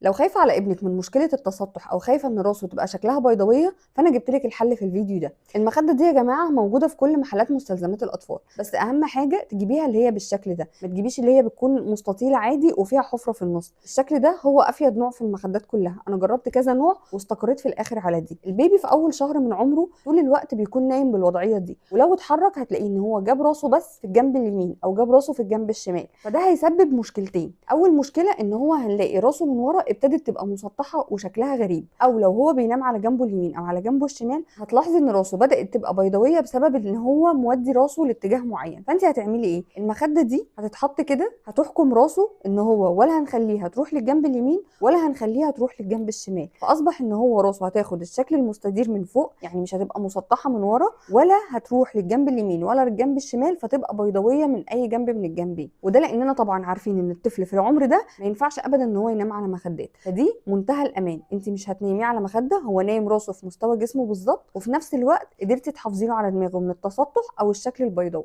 لو خايفة على ابنك من مشكلة التسطح أو خايفة إن راسه تبقى شكلها بيضاوية، فأنا جبت لك الحل في الفيديو ده. المخدة دي يا جماعة موجودة في كل محلات مستلزمات الأطفال، بس أهم حاجة تجيبيها اللي هي بالشكل ده، ما تجيبيش اللي هي بتكون مستطيلة عادي وفيها حفرة في النص. الشكل ده هو أفيد نوع في المخدات كلها، أنا جربت كذا نوع واستقريت في الآخر على دي. البيبي في أول شهر من عمره طول الوقت بيكون نايم بالوضعية دي، ولو اتحرك هتلاقيه إن هو جاب راسه بس في الجنب اليمين أو جاب راسه في الجنب الشمال، فده هيسبب مشكلتين. أول مشكلة إن هو هنلاقي راسه من ورا ابتدت تبقى مسطحه وشكلها غريب، او لو هو بينام على جنبه اليمين او على جنبه الشمال هتلاحظي ان راسه بدات تبقى بيضاويه بسبب ان هو مودي راسه لاتجاه معين. فانت هتعملي ايه؟ المخده دي هتتحط كده هتحكم راسه ان هو ولا هنخليها تروح للجنب اليمين ولا هنخليها تروح للجنب الشمال، فاصبح ان هو راسه هتاخد الشكل المستدير من فوق، يعني مش هتبقى مسطحه من ورا ولا هتروح للجنب اليمين ولا للجنب الشمال، فتبقى بيضاويه من اي جنب من الجنبين. وده لاننا طبعا عارفين ان الطفل في العمر ده ما ينفعش ابدا ان هو ينام على مخدات، فدي منتهى الامان. انت مش هتناميه على مخده، هو نايم راسه في مستوى جسمه بالظبط، وفي نفس الوقت قدرتي تحافظي له على دماغه من التسطح او الشكل البيضاوي.